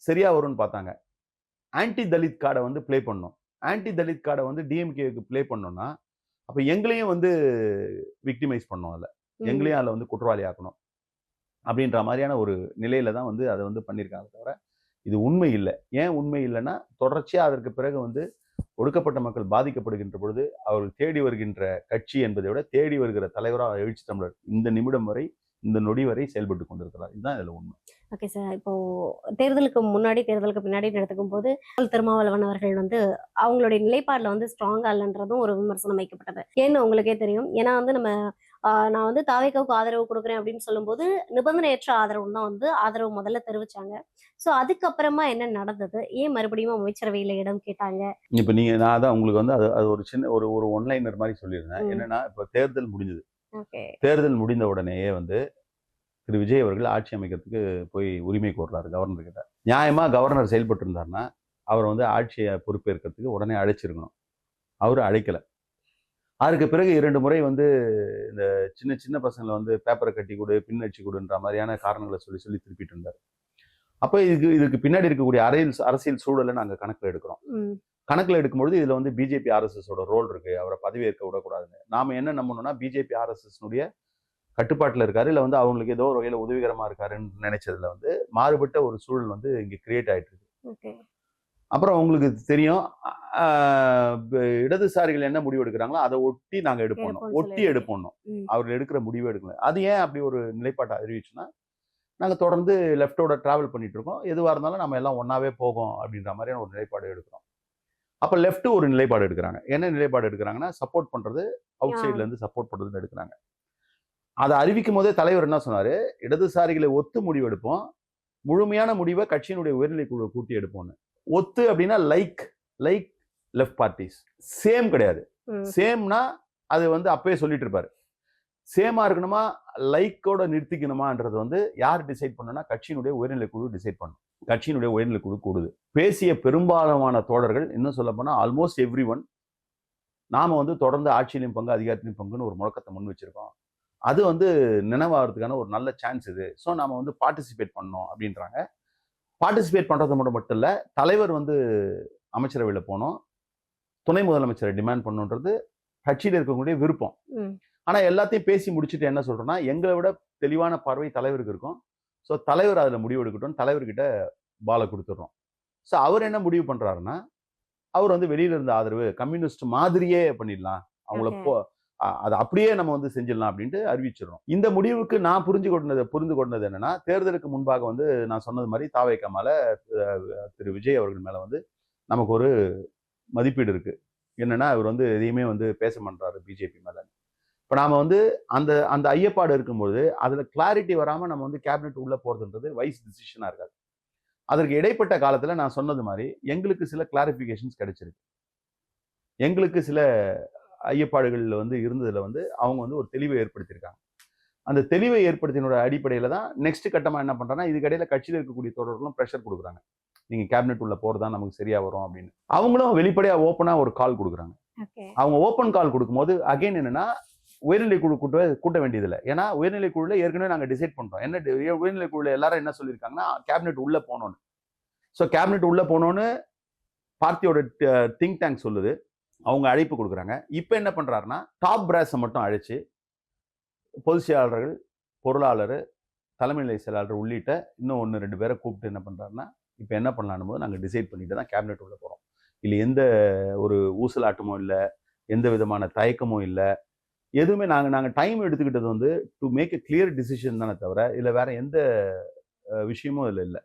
சரியா வரும்னு பார்த்தாங்க. ஆன்டி தலித் கார்டை வந்து பிளே பண்ணோம். ஆன்டி தலித் கார்டை வந்து டிஎம்கேக்கு பிளே பண்ணோம்னா அப்ப எங்களையும் வந்து விக்டிமைஸ் பண்ணோம், அதில் எங்களையும் அதில் வந்து குற்றவாளி ஆக்கணும் அப்படின்ற மாதிரியான ஒரு நிலையில தான் வந்து அதை வந்து பண்ணியிருக்காங்க. தவிர இது உண்மை இல்லை. ஏன் உண்மை இல்லைன்னா, தொடர்ச்சியா அதற்கு பிறகு வந்து ஒடுக்கப்பட்ட மக்கள் பாதிக்கப்படுகின்ற பொழுது அவர்கள் தேடி வருகின்ற கட்சி என்பதை விட தேடி வருகிற தலைவராக எழுச்சி தமிழர் இந்த நிமிடம் வரை, இந்த நொடி வரை செயல்பட்டு கொண்டிருக்கிறார். இதுதான் இதுல உண்மை.
ஓகே சார், இப்போ தேர்தலுக்கு முன்னாடி தேர்தலுக்கு பின்னாடி எடுத்துக்கும் போது திருமாவளவன் அவர்கள் வந்து அவங்களுடைய நிலைப்பாடுல வந்து ஸ்ட்ராங்கா இல்லைன்றதும் ஒரு விமர்சனம் வைக்கப்பட்டது. ஏன்னு உங்களுக்கே தெரியும். ஏன்னா வந்து நம்ம நான் வந்து தாவேக்காவுக்கு ஆதரவு கொடுக்குறேன் அப்படின்னு சொல்லும்போது நிபந்தனையற்ற ஆதரவு தான் வந்து ஆதரவு முதல்ல தெரிவிச்சாங்க. ஸோ அதுக்கப்புறமா என்ன நடந்தது? ஏன் மறுபடியும் அமைச்சரவையில இடம் கேட்டாங்க?
இப்ப நீங்க நான் தான் உங்களுக்கு வந்து அது ஒரு சின்ன ஒரு ஒன்லைனர் மாதிரி சொல்லியிருந்தேன். என்னன்னா, இப்ப தேர்தல் முடிஞ்சது. தேர்தல் முடிந்த உடனேயே வந்து திரு விஜய் அவர்கள் ஆட்சி அமைக்கிறதுக்கு போய் உரிமை கோர்றாரு கவர்னர் கிட்ட. நியாயமா கவர்னர் செயல்பட்டு இருந்தாருன்னா அவரை வந்து ஆட்சியை பொறுப்பேற்கிறதுக்கு உடனே அழைச்சிருக்கணும். அவரு அழைக்கல. அதுக்கு பிறகு 2 முறை வந்து இந்த சின்ன சின்ன பசங்களை வந்து பேப்பரை கட்டி கொடு, பின் அடிச்சு கொடுன்ற மாதிரியான காரணங்களை சொல்லி சொல்லி திருப்பிட்டு இருந்தார். அப்போ இதுக்கு பின்னாடி இருக்கக்கூடிய அரசியல் சூழலை நாங்கள் கணக்கில் எடுக்கிறோம். கணக்கில் எடுக்கும்பொழுது இதுல வந்து பிஜேபி ஆர்எஸ்எஸோட ரோல் இருக்கு, அவரை பதவியேற்க விடக்கூடாதுன்னு. நாம என்ன நம்பணும்னா, பிஜேபி ஆர்எஸ்எஸ்னுடைய கட்டுப்பாட்டில் இருக்காரு, இல்லை வந்து அவங்களுக்கு ஏதோ ஒரு வகையில் உதவிகரமா இருக்காருன்னு நினைச்சதுல வந்து மாறுபட்ட ஒரு சூழல் வந்து இங்க கிரியேட் ஆயிட்டு இருக்கு. அப்புறம் உங்களுக்கு தெரியும், இடதுசாரிகள் என்ன முடிவு எடுக்கிறாங்களோ அதை ஒட்டி நாங்க எடுப்போம். அவர்கள் எடுக்கிற முடிவு எடுக்கல. அது ஏன் அப்படி ஒரு நிலைப்பாட்டை அறிவிச்சுன்னா, நாங்க தொடர்ந்து லெஃப்டோட டிராவல் பண்ணிட்டு இருக்கோம், எதுவா இருந்தாலும் நம்ம எல்லாம் ஒன்னாவே போகும் அப்படின்ற மாதிரியான ஒரு நிலைப்பாடு எடுக்கிறோம். அப்ப லெஃப்ட் ஒரு நிலைப்பாடு எடுக்கிறாங்க. என்ன நிலைப்பாடு எடுக்கிறாங்கன்னா, சப்போர்ட் பண்றது, அவுட் சைட்ல இருந்து சப்போர்ட் பண்றதுன்னு எடுக்கிறாங்க. அதை அறிவிக்கும் போதே தலைவர் என்ன சொன்னாரு, இடதுசாரிகளை ஒத்து முடிவு எடுப்போம், முழுமையான முடிவை கட்சியினுடைய உயர்நிலை குழு கூட்டி எடுப்போம்னு. ஒத்து அப்படின்னா லைக் லெஃப்ட் பார்ட்டிஸ். சேம் கிடையாது. சேம்னா அது வந்து அப்பவே சொல்லிட்டு இருப்பாரு. சேமா இருக்கணுமா லைக்கோட நிறுத்திக்கணுமான்றது வந்து யார் டிசைட் பண்ணணும்னா கட்சியினுடைய உயர்நிலை குழு டிசைட் பண்ணும். கட்சியினுடைய உயர்நிலை குழு கூடுது. பேசிய பெரும்பாலான தோழர்கள், இன்னும் சொல்ல போனா ஆல்மோஸ்ட் எவ்ரி ஒன், நாம வந்து தொடர்ந்து ஆட்சியிலும் பங்கு அதிகாரத்திலும் பங்குன்னு ஒரு முழக்கத்தை முன் வச்சிருக்கோம். அது வந்து நினைவாகிறதுக்கான ஒரு நல்ல சான்ஸ் இது. ஸோ நாம வந்து பார்ட்டிசிபேட் பண்ணோம் அப்படின்றாங்க. பார்ட்டிசிபேட் பண்றது மட்டும் இல்லை, தலைவர் வந்து அமைச்சரவையில் போனோம், துணை முதலமைச்சரை டிமாண்ட் பண்ணுன்றது கட்சியில் இருக்கக்கூடிய விருப்பம். ஆனா எல்லாத்தையும் பேசி முடிச்சுட்டு என்ன சொல்றோம்னா, எங்களை விட தெளிவான பார்வை தலைவருக்கு இருக்கும். ஸோ தலைவர் அதில் முடிவு எடுக்கட்டும், தலைவர்கிட்ட பாலை கொடுத்துட்றோம். ஸோ அவர் என்ன முடிவு பண்றாருன்னா, அவர் வந்து வெளியில இருந்த ஆதரவு கம்யூனிஸ்ட் மாதிரியே பண்ணிடலாம், அதை அப்படியே நம்ம வந்து செஞ்சிடலாம் அப்படின்ட்டு அறிவிச்சிடறோம். இந்த முடிவுக்கு நான் புரிந்து கொண்டது என்னன்னா, தேர்தலுக்கு முன்பாக வந்து நான் சொன்னது மாதிரி தாவேகா மேல திரு விஜய் அவர்கள் மேல வந்து நமக்கு ஒரு மதிப்பீடு இருக்கு. என்னன்னா அவர் வந்து எதையுமே வந்து பேச மாட்டாரு பிஜேபி மேல. இப்ப நாம வந்து அந்த அந்த ஐயப்பாடு இருக்கும்போது அதுல கிளாரிட்டி வராம நம்ம வந்து கேபினெட் உள்ள போறதுன்றது வைஸ் டிசிஷனா இருக்காது. அதற்கு இடைப்பட்ட காலத்துல நான் சொன்னது மாதிரி எங்களுக்கு சில கிளாரிபிகேஷன்ஸ் கிடைச்சிருக்கு. எங்களுக்கு சில ஐயப்பாடுகள் வந்து இருந்ததுல வந்து அவங்க வந்து ஒரு தெளிவை ஏற்படுத்தியிருக்காங்க. அந்த தெளிவை ஏற்படுத்தினோட அடிப்படையில தான் நெக்ஸ்ட் கட்டமா என்ன பண்றாங்கன்னா, இதுக்கடையில கட்சியில் இருக்கக்கூடிய தொடர்களும் ப்ரெஷர் கொடுக்குறாங்க. நீங்க கேபினெட் உள்ள போறதா நமக்கு சரியா வரும் அப்படின்னு. அவங்களும் வெளிப்படையா ஓப்பனா ஒரு கால் கொடுக்குறாங்க. அவங்க ஓப்பன் கால் கொடுக்கும்போது அகைன் என்னன்னா, உயர்நிலை குழு கூட்ட வேண்டியதில்லை. ஏன்னா உயர்நிலை குழுல ஏற்கனவே நாங்க டிசைட் பண்றோம். என்ன உயர்நிலை குழுல எல்லாரும் என்ன சொல்லியிருக்காங்கன்னா, கேபினெட் உள்ள போனோன்னு. ஸோ கேபினெட் உள்ள போனோன்னு பார்ட்டியோட திங்க் டேங்க் சொல்லுது. அவங்க அழைப்பு கொடுக்குறாங்க. இப்போ என்ன பண்றாருன்னா, டாப் பிராஸை மட்டும் அழைச்சு பொதுச் செயலாளர்கள், பொருளாளர், தலைமை நிலை செயலாளர் உள்ளிட்ட இன்னும் 1-2 பேரை கூப்பிட்டு என்ன பண்றாருன்னா, இப்போ என்ன பண்ணலான்னு போது நாங்கள் டிசைட் பண்ணிட்டு தான் கேபினெட் உள்ள போறோம். இல்லை எந்த ஒரு ஊசலாட்டமும் இல்லை, எந்த விதமான தயக்கமும் இல்லை, எதுவுமே நாங்கள் டைம் எடுத்துக்கிட்டது வந்து to make a clear decision தானே தவிர இல்லை வேற எந்த விஷயமும் இதில் இல்லை.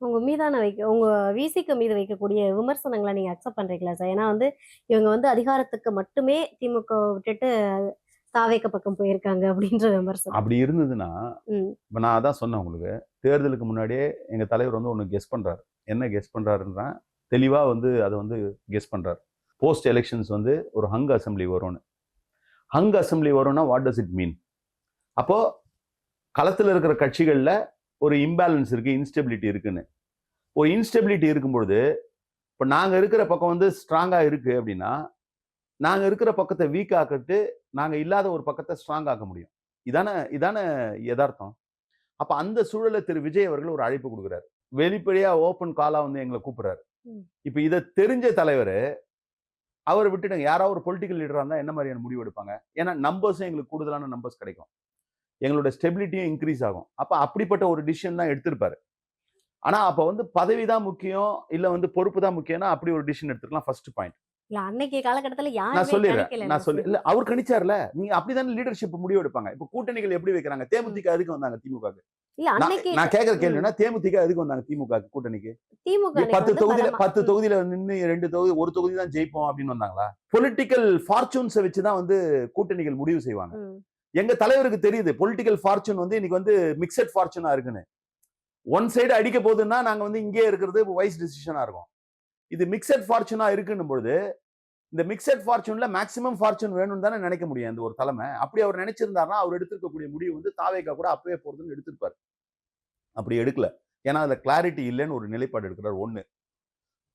உங்க விசிக்கு மீது வைக்கக்கூடிய விமர்சனங்களை நீங்க அக்செப்ட் பண்றீங்களா சார்? ஏன்னா வந்து இவங்க வந்து அதிகாரத்துக்கு மட்டுமே திமுக விட்டுட்டு தாவேக்க பக்கம் போயிருக்காங்க அப்படின்ற விமர்சனம்.
அப்படி இருந்ததுன்னா இப்போ நான் அதான் சொன்னேன் உங்களுக்கு, தேர்தலுக்கு முன்னாடியே எங்க தலைவர் வந்து ஒன்று கெஸ் பண்றாரு. என்ன கெஸ் பண்றாருன்னா, தெளிவா வந்து அதை வந்து கெஸ் பண்றாரு. போஸ்ட் எலெக்ஷன்ஸ் வந்து ஒரு ஹங் அசம்பிளி வரும்னு. ஹங் அசம்பிளி வரும்னா வாட் டஸ் இட் மீன்? அப்போ களத்தில் இருக்கிற கட்சிகள்ல ஒரு இம்பேலன்ஸ் இருக்கு, இன்ஸ்டெபிலிட்டி இருக்குன்னு. ஒரு இன்ஸ்டெபிலிட்டி இருக்கும்பொழுது இப்போ நாங்கள் இருக்கிற பக்கம் வந்து ஸ்ட்ராங்காக இருக்கு அப்படின்னா, நாங்கள் இருக்கிற பக்கத்தை வீக் ஆக்கிட்டு நாங்கள் இல்லாத ஒரு பக்கத்தை ஸ்ட்ராங் ஆக்க முடியும். இதான யதார்த்தம். அப்போ அந்த சூழலை திரு விஜய் அவர்கள் ஒரு அழைப்பு கொடுக்குறாரு. வெளிப்படையா ஓப்பன் காலா வந்து எங்களை கூப்பிடுறாரு. இப்போ இதை தெரிஞ்ச தலைவர் அவரை விட்டுடுங்க. யாராவது ஒரு பொலிட்டிக்கல் லீடராக இருந்தால் என்ன மாதிரியான முடிவு எடுப்பாங்க? ஏன்னா நம்பர்ஸும் எங்களுக்கு கூடுதலான நம்பர்ஸ் கிடைக்கும், எங்களோட ஸ்டெபிலிட்டியும் இன்க்ரீஸ் ஆகும். அப்ப அப்படிப்பட்ட ஒரு டிசிஷன் தான் எடுத்திருப்பாரு. ஆனா அப்ப வந்து பதவி தான் முக்கியம், இல்ல வந்து பொறுப்பு தான் முக்கியம்னா அப்படி ஒரு டிசிஷன் எடுத்துக்கலாம். First point.
இல்ல அன்னைக்கு காலகட்டத்துல
நான் சொல்லிடுறேன். இல்ல அவர் கணிச்சார்ல, நீங்க அப்படிதானே லீடர்ஷிப் முடிவு எடுப்பாங்க. இப்ப கூட்டணிகள் எப்படி வைக்கிறாங்க? தேமுதிக அதுக்கு வந்தாங்க திமுகக்கு.
இல்ல அன்னைக்கு
நான் கேட்கிற கேள்வினா, தேமுதிக அதுக்கு வந்தாங்க திமுக கூட்டணிக்கு.
திமுக
10 தொகுதியில நின்று 2 தொகுதி, ஒரு தொகுதி தான் ஜெயிப்போம் அப்படின்னு வந்தாங்களா? பொலிட்டிக்கல் ஃபார்ச்சூன்ஸை வச்சுதான் வந்து கூட்டணிகள் முடிவு செய்வாங்க. எங்க தலைவருக்கு தெரியுது பொலிட்டிக்கல் ஃபார்ச்சூன் வந்து இன்னைக்கு வந்து மிக்சட் ஃபார்ச்சூனா இருக்குன்னு. ஒன் சைடு அடிக்க போகுதுன்னா நாங்க வந்து இங்கே இருக்கிறது வைஸ் டிசிஷனா இருக்கும். இது மிக்சட் ஃபார்ச்சூனா இருக்குன்னும் பொழுது இந்த மிக்சட் ஃபார்ச்சூன்ல மேக்ஸிமம் ஃபார்ச்சூன் வேணும்னு தானே நினைக்க முடியும் இந்த ஒரு தலைமை. அப்படி அவர் நினைச்சிருந்தாருன்னா அவர் எடுத்திருக்கக்கூடிய முடிவு வந்து தாவேகா கூட அப்பவே போறதுன்னு எடுத்திருப்பாரு. அப்படி எடுக்கல. ஏன்னா அதுல கிளாரிட்டி இல்லைன்னு ஒரு நிலைப்பாடு எடுக்கிறார். ஒண்ணு,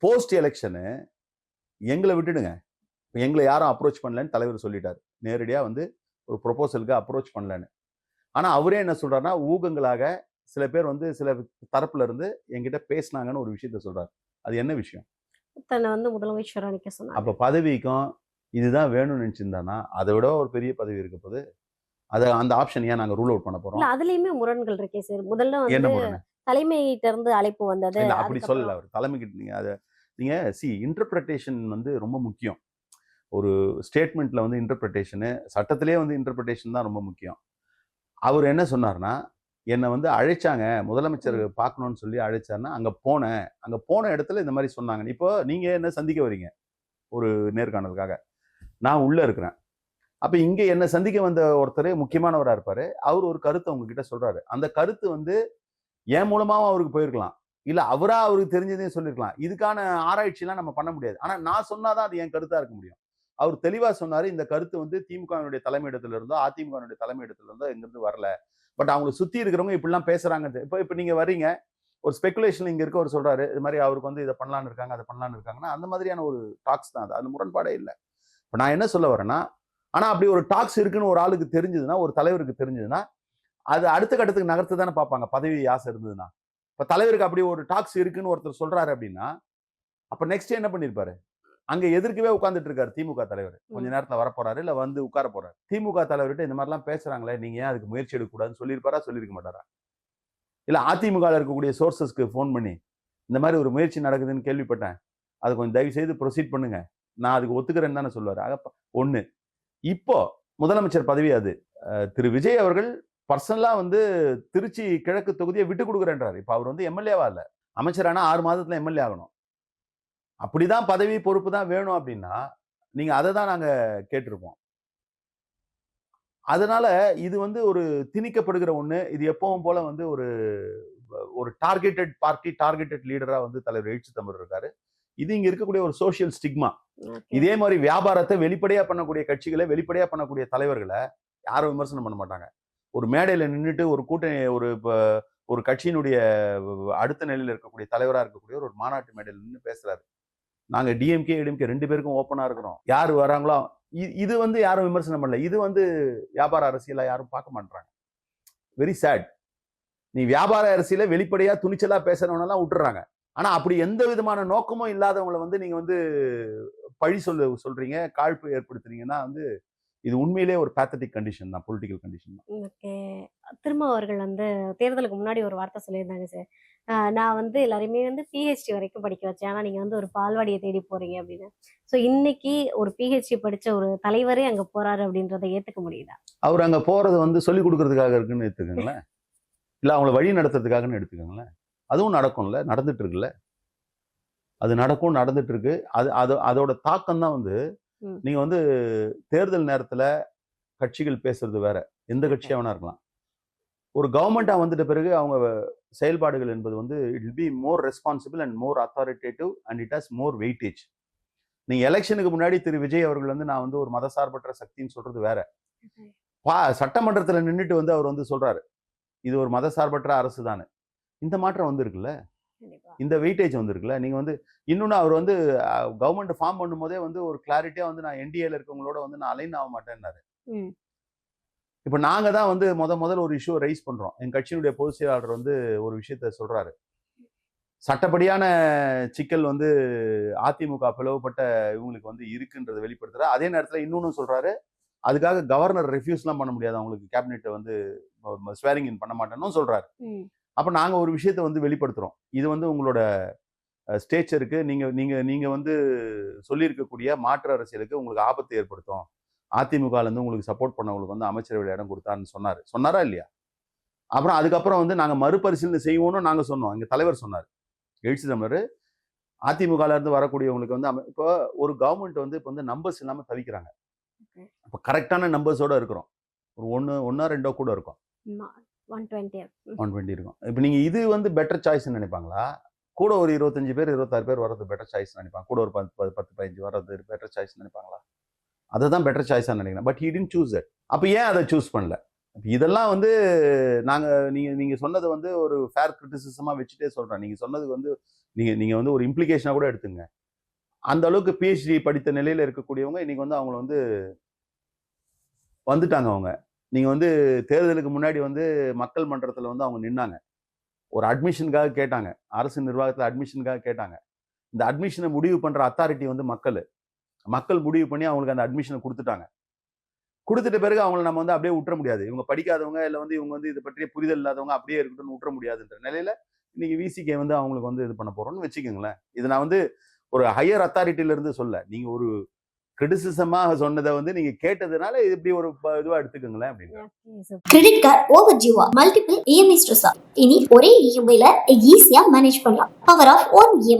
போஸ்ட் எலெக்ஷனு எங்களை விட்டுடுங்க, எங்களை யாரும் அப்ரோச் பண்ணலன்னு தலைவர் சொல்லிட்டாரு. நேரடியா வந்து ஒரு ப்ரொபோசலுக்கு அப்ரோச் பண்ணலன்னு. ஆனா அவரே என்ன சொல்றாருன்னா, ஊகங்களாக சில பேர் வந்து சில தரப்புல இருந்து என்கிட்ட பேசினாங்கன்னு ஒரு விஷயத்த சொல்றாரு. அது என்ன விஷயம்?
தன்னை வந்து முதலமைச்சரா நிக்க சொன்னாங்க.
அப்ப பதவிக்கும் இதுதான் வேணும்னு நினைச்சிருந்தானா அதை விட ஒரு பெரிய பதவி இருக்க போது அந்த ஆப்ஷன் ஏன் நாங்க ரூல் அவுட் பண்ண போறோம்?
அதுலயுமே முரண்கள் இருக்கே சார். முதல்ல வந்து தலைமையிட்ட இருந்து அழைப்பு வந்தது.
அப்படி சொல்லல அவர் தலைமைக்கு. நீங்க இன்டர்பிரேஷன் வந்து ரொம்ப முக்கியம். ஒரு ஸ்டேட்மெண்ட்ல வந்து இன்டர்பிரேஷனு, சட்டத்திலேயே வந்து இன்டர்பிரேஷன் தான் ரொம்ப முக்கியம். அவர் என்ன சொன்னார்னா, என்னை வந்து அழைச்சாங்க, முதலமைச்சர் பார்க்கணும்னு சொல்லி அழைச்சாருன்னா அங்க போன இடத்துல இந்த மாதிரி சொன்னாங்க. இப்போ நீங்க என்ன சந்திக்க வரீங்க ஒரு நேர்காணலுக்காக, நான் உள்ள இருக்கிறேன். அப்ப இங்க என்ன சந்திக்க வந்த ஒருத்தர் முக்கியமானவரா இருப்பாரு. அவர் ஒரு கருத்தை உங்ககிட்ட சொல்றாரு. அந்த கருத்து வந்து என் மூலமாவும் அவருக்கு போயிருக்கலாம், இல்ல அவருக்கு தெரிஞ்சதையும் சொல்லிருக்கலாம். இதுக்கான ஆராய்ச்சி எல்லாம் நம்ம பண்ண முடியாது. ஆனா நான் சொன்னாதான் அது என் கருத்தா இருக்க முடியும். அவர் தெளிவா சொன்னாரு, இந்த கருத்து வந்து திமுகவினுடைய தலைமையிடத்துல இருந்தோ அதிமுகவினுடைய தலைமையிடத்துல இருந்தோ எங்கிருந்து வரல. பட் அவங்களை சுத்தி இருக்கிறவங்க இப்படிலாம் பேசுறாங்க. இப்ப நீங்க வரீங்க, ஒரு ஸ்பெகுலேஷன் இங்க இருக்க ஒரு சொல்றாரு, இது மாதிரி அவருக்கு வந்து இதை பண்ணலான்னு இருக்காங்க, அதை பண்ணலான்னு இருக்காங்கன்னா அந்த மாதிரியான ஒரு டாக்ஸ் தான். அது முரண்பாடே இல்லை. இப்ப நான் என்ன சொல்ல வரேன்னா, ஆனா அப்படி ஒரு டாக்ஸ் இருக்குன்னு ஒரு ஆளுக்கு தெரிஞ்சதுன்னா, ஒரு தலைவருக்கு தெரிஞ்சதுன்னா, அது அடுத்த கட்டத்துக்கு நகர்த்து தானே பார்ப்பாங்க, பதவி ஆசை இருந்ததுன்னா. இப்ப தலைவருக்கு அப்படி ஒரு டாக்ஸ் இருக்குன்னு ஒருத்தர் சொல்றாரு அப்படின்னா, அப்ப நெக்ஸ்ட் என்ன பண்ணிருப்பாரு? அங்க எதிர்க்கவே உட்கார்ந்துட்டு இருக்காரு திமுக தலைவர். கொஞ்ச நேரத்துல வரப்போறாரு, இல்ல வந்து உட்கார போறாரு. திமுக தலைவர்கிட்ட இந்த மாதிரிலாம் பேசுறாங்களே, நீங்க ஏன் அதுக்கு முயற்சி எடுக்க கூடாதுன்னு சொல்லியிருப்பாரா, சொல்லியிருக்க மாட்டாரா? இல்ல அதிமுக இருக்கக்கூடிய சோர்சஸ்க்கு போன் பண்ணி இந்த மாதிரி ஒரு முயற்சி நடக்குதுன்னு கேள்விப்பட்டேன், அது கொஞ்சம் தயவு செய்து ப்ரொசீட் பண்ணுங்க, நான் அதுக்கு ஒத்துக்கிறேன்னு தானே சொல்லுவாரு. ஒண்ணு. இப்போ முதலமைச்சர் பதவி அது. திரு விஜய் அவர்கள் பர்சனலா வந்து திருச்சி கிழக்கு தொகுதியை விட்டு கொடுக்குறேன்றாரு. இப்ப அவர் வந்து எம்எல்ஏவா இல்ல, அமைச்சரானா 6 மாதத்துல எம்எல்ஏ ஆகணும். அப்படிதான் பதவி பொறுப்பு தான் வேணும் அப்படின்னா நீங்க அதை தான் நாங்க கேட்டிருப்போம். அதனால இது வந்து ஒரு திணிக்கப்படுகிற ஒண்ணு. இது எப்பவும் போல வந்து ஒரு டார்கெட்டட் பார்ட்டி, டார்கெட்டட் லீடரா வந்து தலைவர் எழுச்சி தமிழர் இருக்காரு. இது இங்க இருக்கக்கூடிய ஒரு சோசியல் ஸ்டிக்மா. இதே மாதிரி வியாபாரத்தை வெளிப்படையா பண்ணக்கூடிய கட்சிகளை, வெளிப்படையா பண்ணக்கூடிய தலைவர்களை யாரும் விமர்சனம் பண்ண மாட்டாங்க. ஒரு மேடையில நின்னுட்டு ஒரு கூட்டணி ஒரு கட்சியினுடைய அடுத்த நிலையில இருக்கக்கூடிய தலைவரா இருக்கக்கூடிய ஒரு மாநாட்டு மேடையில் நின்று பேசுறாரு. நாங்க டிஎம்கே ஏடிஎம்கே 2 பேருக்கும் ஓப்பனா இருக்கிறோம். யாரு வராங்களோ இது வந்து யாரும் விமர்சனம் பண்ணல. இது வந்து வியாபார அரசியலா யாரும் பார்க்க மாட்டாங்க. Very sad. நீ வியாபார அரசியல வெளிப்படையா துணிச்சலா பேசுறவனெல்லாம் விட்டுறாங்க. ஆனா அப்படி எந்த விதமான நோக்கமும் இல்லாதவங்களை வந்து நீங்க வந்து பழி சொல்றீங்க, காழ்ப்பு ஏற்படுத்துறீங்கன்னா வந்து இது உண்மையிலே ஒரு பேத்தட்டிக் கண்டிஷன் தான், பொலிட்டிக்கல் கண்டிஷன் தான்.
ஓகே. திரும்ப அவர்கள் வந்து தேர்தலுக்கு முன்னாடி ஒரு வார்த்தை சொல்லியிருந்தாங்க சார். நான் வந்து எல்லாரையுமே வந்து பிஹெச்டி வரைக்கும் படிக்க வச்சேன். ஆனா நீங்க வந்து ஒரு பால்வாடியை தேடி போறீங்க அப்படின்னு. ஸோ இன்னைக்கு ஒரு பிஹெச்டி படிச்ச ஒரு தலைவரே அங்க போறாரு அப்படின்றத ஏத்துக்க முடியுதா?
அவர் அங்க போறது வந்து சொல்லிக் கொடுக்கறதுக்காக இருக்குன்னு எடுத்துக்கோங்களேன். இல்ல அவங்களை வழி நடத்துறதுக்காகன்னு எடுத்துக்கோங்களேன். அதுவும் நடக்கும்ல, நடந்துட்டு இருக்குல்ல. அது நடக்கும், நடந்துட்டு இருக்கு. அதோட தாக்கம் தான் வந்து நீங்க வந்து தேர்தல் நேரத்துல கட்சிகள் பேசுறது வேற. எந்த கட்சியா வேணா இருக்கலாம். ஒரு கவர்மெண்டா வந்துட்ட பிறகு அவங்க செயல்பாடுகள் என்பது வந்து it will be more responsible and more authoritative and it has more weightage. நீங்க எலெக்ஷனுக்கு முன்னாடி திரு விஜய் அவர்கள் வந்து நான் வந்து ஒரு மதசார்பற்ற சக்தின்னு சொல்றது வேற. சட்டமன்றத்துல நின்றுட்டு வந்து அவர் வந்து சொல்றாரு இது ஒரு மதசார்பற்ற அரசு தானே. இந்த மாற்றம் வந்திருக்குல்ல, இந்த வெயிட்டேஜ் வந்திருக்குல்ல. நீங்க வந்து இன்னொன்னு அவர் வந்து கவர்மெண்ட் ஃபார்ம் பண்ணும் போதே வந்து ஒரு கிளாரிட்டியா வந்து நான் என்டிஏல இருக்கவங்களோட வந்து நான் அலைன் ஆக மாட்டேன்னாரு. இப்ப நாங்க தான் வந்து முதல்ல ஒரு இஷ்யூ ரைஸ் பண்றோம். என் கட்சியினுடைய பொதுச் செயலாளர் வந்து ஒரு விஷயத்த சொல்றாரு. சட்டப்படியான சிக்கல் வந்து அதிமுக பிளவுபட்ட இவங்களுக்கு வந்து இருக்குன்றதை வெளிப்படுத்துறாரு. அதே நேரத்துல இன்னொன்னு சொல்றாரு, அதுக்காக கவர்னர் ரெஃப்யூஸ்லாம் பண்ண முடியாது, அவங்களுக்கு கேபினெட்டை வந்து ஸ்வேரிங் இன் பண்ண மாட்டேன்னு சொல்றாரு. அப்ப நாங்க ஒரு விஷயத்த வந்து வெளிப்படுத்துறோம். இது வந்து உங்களோட ஸ்டேச்சருக்கு நீங்க வந்து சொல்லியிருக்கக்கூடிய மாற்று அரசியலுக்கு உங்களுக்கு ஆபத்து ஏற்படுத்தும். அதிமுகல இருந்து உங்களுக்கு சப்போர்ட் பண்ணவங்களுக்கு வந்து அமைச்சரவையில் இடம் கொடுத்தாருன்னு சொன்னாரா இல்லையா? அப்புறம் அதுக்கப்புறம் வந்து நாங்க மறுபரிசீலனை செய்வோம்னு நாங்க சொன்னோம். எங்க தலைவர் சொன்னார், எழுச்சி தமிழர். அதிமுகல இருந்து வரக்கூடியவங்களுக்கு வந்து இப்போ ஒரு கவர்மெண்ட் வந்து இப்போ வந்து நம்பர்ஸ் இல்லாம தவிக்கிறாங்க. இப்போ கரெக்டான நம்பர்ஸோட இருக்கிறோம். ஒரு 1 2 கூட இருக்கும். 120 இருக்கும். இப்போ நீங்க இது வந்து பெட்டர் சாய்ஸ்ன்னு நினைப்பாங்களா? கூட ஒரு 25 பேர் 26 பேர் வர்றது பெட்டர் சாய்ஸ் நினைப்பாங்க. கூட ஒரு 10 15 வர்றது பெட்டர் சாய்ஸ் நினைப்பாங்களா? அதை தான் பெட்டர் சாய்ஸா நினைக்கிறேன். But he didn't choose that. அப்ப ஏன் அதை சூஸ் பண்ணல? இதெல்லாம் வந்து நாங்க நீங்க சொன்னது வந்து ஒரு ஃபேர் கிரிட்டிசிசமா வச்சுட்டே சொல்றேன். நீங்க சொன்னது வந்து நீங்க வந்து ஒரு இம்ப்ளிகேஷனா கூட எடுத்துங்க. அந்த அளவுக்கு பிஹெச்டி படித்த நிலையில இருக்கக்கூடியவங்க இன்னைக்கு வந்து அவங்கள வந்து வந்துட்டாங்க. அவங்க நீங்க வந்து தேர்தலுக்கு முன்னாடி வந்து மக்கள் மன்றத்துல வந்து அவங்க நின்னாங்க. ஒரு அட்மிஷனுக்காக கேட்டாங்க. அரசு நிர்வாகத்துல அட்மிஷனுக்காக கேட்டாங்க. இந்த அட்மிஷனை முடிவு பண்ற அத்தாரிட்டி வந்து மக்கள் முடிவு பண்ணி அவங்களுக்கு அந்த அட்மிஷனை கொடுத்துட்டாங்க. கொடுத்துட்ட பிறகு அவங்களை நம்ம வந்து அப்படியே விட்டுற முடியாது. இவங்க படிக்காதவங்க இல்லை வந்து இவங்க வந்து இதை பற்றிய புரிதல் இல்லாதவங்க அப்படியே இருக்கட்டும்னு விட்டுற முடியாதுன்ற நிலையில இன்னைக்கு விசிகே வந்து அவங்களுக்கு வந்து இது பண்ண போறோம்னு வச்சுக்கோங்களேன். இது நான் வந்து ஒரு ஹையர் அத்தாரிட்டியில இருந்து சொல்ல, நீங்க ஒரு கிரிட்டிசிசமாக சொன்னதை வந்து நீங்க கேட்டதுனால இது இப்படி ஒரு இதுவா எடுத்துக்கோங்களேன் அப்படின்னு.
கிரெடிட் கார்டு ஓவர் ஜீவா மல்டிபிள் இஎம்ஐ ஸ்ட்ரெஸ். இனி ஒரே இஎம்ஐல ஈஸியா மேனேஜ் பண்ணலாம். Power of one EMI.